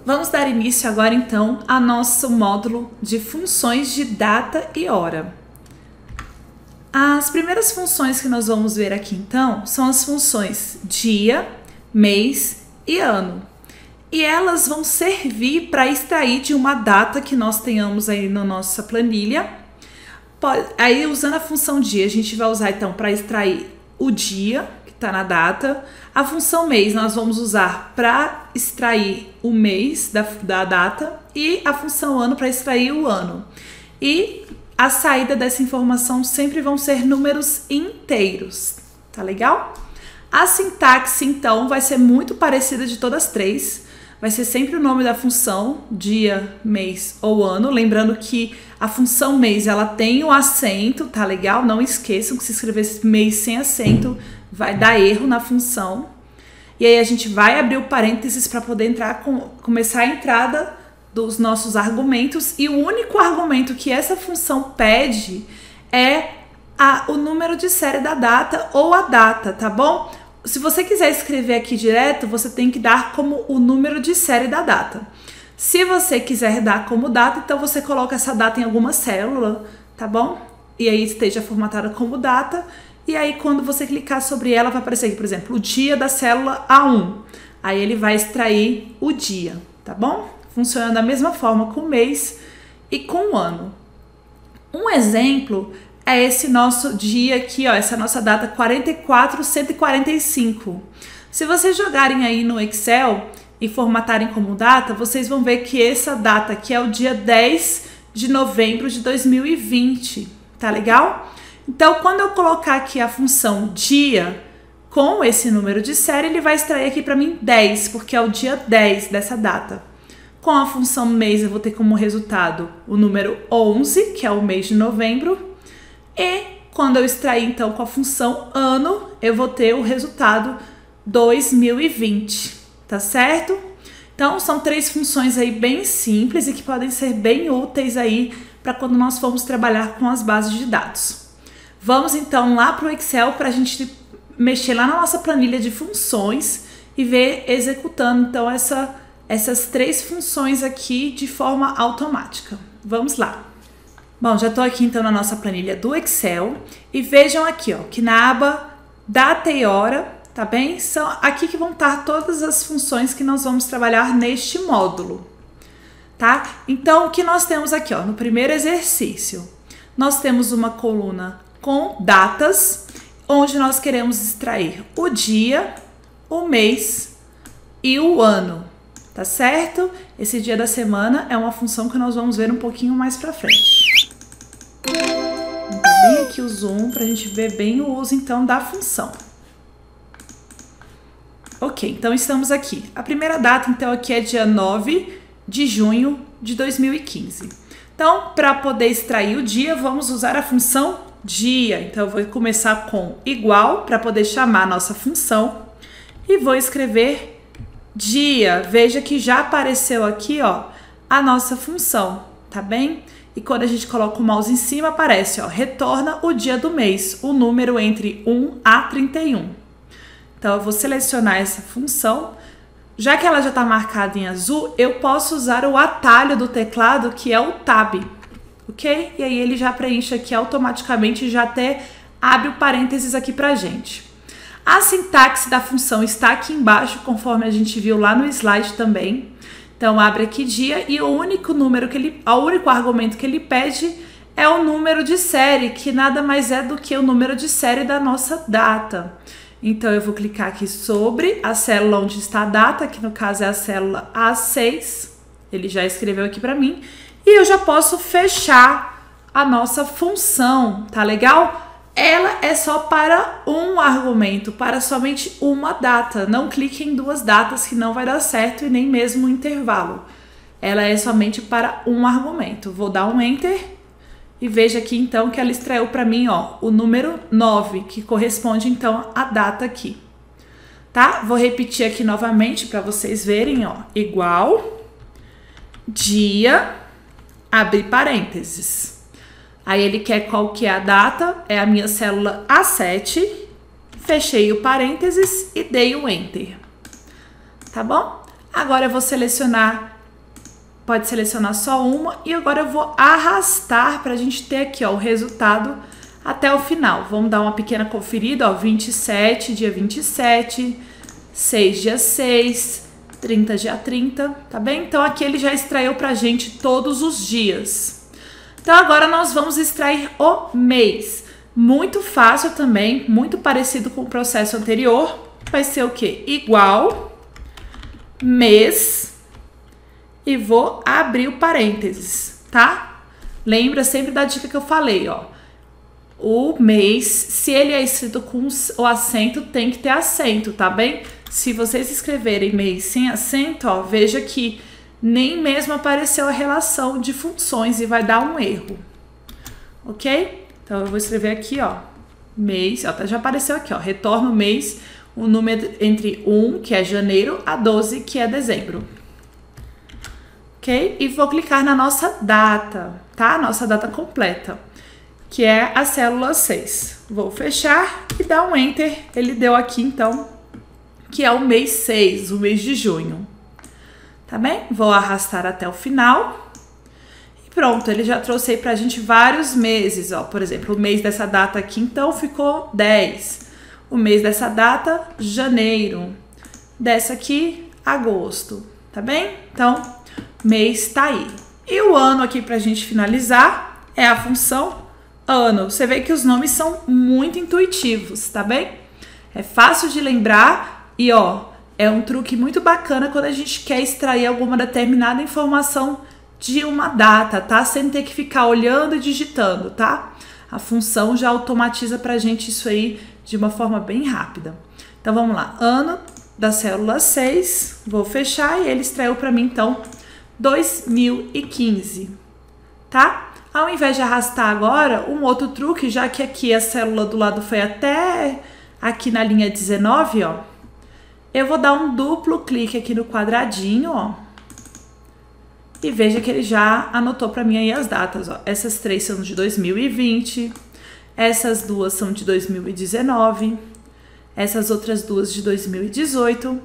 Vamos dar início agora então ao nosso módulo de funções de data e hora. As primeiras funções que nós vamos ver aqui então são as funções dia, mês e ano. E elas vão servir para extrair de uma data que nós tenhamos aí na nossa planilha. Aí usando a função dia, a gente vai usar então para extrair o dia, que está na data. A função mês nós vamos usar para extrair o mês da data e a função ano para extrair o ano. E a saída dessa informação sempre vão ser números inteiros, tá legal? A sintaxe então vai ser muito parecida de todas as três. Vai ser sempre o nome da função, dia, mês ou ano. Lembrando que a função mês ela tem o acento, tá legal? Não esqueçam que se escrever mês sem acento vai dar erro na função. E aí a gente vai abrir o parênteses para poder começar a entrada dos nossos argumentos. E o único argumento que essa função pede é o número de série da data ou a data, tá bom? Se você quiser escrever aqui direto, você tem que dar como o número de série da data. Se você quiser dar como data, então você coloca essa data em alguma célula, tá bom? E aí esteja formatada como data. E aí quando você clicar sobre ela, vai aparecer aqui, por exemplo, o dia da célula A1. Aí ele vai extrair o dia, tá bom? Funciona da mesma forma com o mês e com o ano. Um exemplo é esse nosso dia aqui, ó, essa nossa data 44/145. Se vocês jogarem aí no Excel e formatarem como data, vocês vão ver que essa data aqui é o dia 10 de novembro de 2020, tá legal? Então, quando eu colocar aqui a função dia com esse número de série, ele vai extrair aqui para mim 10, porque é o dia 10 dessa data. Com a função mês, eu vou ter como resultado o número 11, que é o mês de novembro. E quando eu extrair, então, com a função ano, eu vou ter o resultado 2020, tá certo? Então, são três funções aí bem simples e que podem ser bem úteis aí para quando nós formos trabalhar com as bases de dados. Vamos, então, lá para o Excel para a gente mexer lá na nossa planilha de funções e ver executando, então, essas três funções aqui de forma automática. Vamos lá. Bom, já estou aqui então na nossa planilha do Excel e vejam aqui, ó, que na aba data e hora, tá bem? São aqui que vão estar todas as funções que nós vamos trabalhar neste módulo, tá? Então, o que nós temos aqui, ó, no primeiro exercício, nós temos uma coluna com datas, onde nós queremos extrair o dia, o mês e o ano, tá certo? Esse dia da semana é uma função que nós vamos ver um pouquinho mais pra frente. Vou dar bem aqui o zoom para a gente ver bem o uso então da função. Ok, então estamos aqui. A primeira data então aqui é dia 9 de junho de 2015. Então, para poder extrair o dia, vamos usar a função dia. Então, eu vou começar com igual para poder chamar a nossa função e vou escrever dia. Veja que já apareceu aqui, ó, a nossa função, tá bem? E quando a gente coloca o mouse em cima, aparece, ó, retorna o dia do mês, o número entre 1 a 31. Então, eu vou selecionar essa função. Já que ela já está marcada em azul, eu posso usar o atalho do teclado, que é o Tab, ok? E aí ele já preenche aqui automaticamente e já até abre o parênteses aqui pra gente. A sintaxe da função está aqui embaixo, conforme a gente viu lá no slide também. Então, abre aqui dia e o único argumento que ele pede é o número de série, que nada mais é do que o número de série da nossa data. Então, eu vou clicar aqui sobre a célula onde está a data, que no caso é a célula A6. Ele já escreveu aqui para mim. E eu já posso fechar a nossa função, tá legal? Ela é só para um argumento, para somente uma data. Não clique em duas datas que não vai dar certo e nem mesmo um intervalo. Ela é somente para um argumento. Vou dar um Enter e veja aqui então que ela extraiu para mim, ó, o número 9, que corresponde então à data aqui. tá? Vou repetir aqui novamente para vocês verem, ó. Igual, dia, abrir parênteses. Aí ele quer qual que é a data, é a minha célula A7, fechei o parênteses e dei o Enter. Tá bom? Agora eu vou selecionar, pode selecionar só uma, e agora eu vou arrastar pra gente ter aqui, ó, o resultado até o final. Vamos dar uma pequena conferida, ó, 27, dia 27, 6, dia 6, 30, dia 30, tá bem? Então aqui ele já extraiu pra gente todos os dias. Então agora nós vamos extrair o mês. Muito fácil também, muito parecido com o processo anterior. Vai ser o quê? Igual, mês, e vou abrir o parênteses, tá? Lembra sempre da dica que eu falei, ó. O mês, se ele é escrito com o acento, tem que ter acento, tá bem? Se vocês escreverem mês sem acento, ó, veja que nem mesmo apareceu a relação de funções e vai dar um erro, ok? Então eu vou escrever aqui, ó, mês, ó, já apareceu aqui, ó, retorna o mês, o número entre 1, que é janeiro, a 12, que é dezembro, ok? E vou clicar na nossa data, tá? Nossa data completa, que é a célula 6. Vou fechar e dar um Enter, ele deu aqui então, que é o mês 6, o mês de junho. Tá bem? Vou arrastar até o final. E pronto, ele já trouxe aí pra gente vários meses, ó. Por exemplo, o mês dessa data aqui, então, ficou 10. O mês dessa data, janeiro. Dessa aqui, agosto. Tá bem? Então, mês tá aí. E o ano aqui pra gente finalizar é a função ano. Você vê que os nomes são muito intuitivos, tá bem? É fácil de lembrar e, ó, é um truque muito bacana quando a gente quer extrair alguma determinada informação de uma data, tá? Sem ter que ficar olhando e digitando, tá? A função já automatiza pra gente isso aí de uma forma bem rápida. Então, vamos lá. Ano da célula 6. Vou fechar e ele extraiu pra mim, então, 2015, tá? Ao invés de arrastar agora, um outro truque, já que aqui a célula do lado foi até aqui na linha 19, ó. Eu vou dar um duplo clique aqui no quadradinho, ó. E veja que ele já anotou para mim aí as datas, ó. Essas 3 são de 2020, essas 2 são de 2019, essas outras 2 de 2018,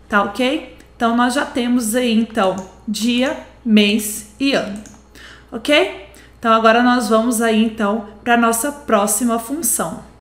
tá ok? Então, nós já temos aí, então, dia, mês e ano, ok? Então, agora nós vamos aí, então, para a nossa próxima função.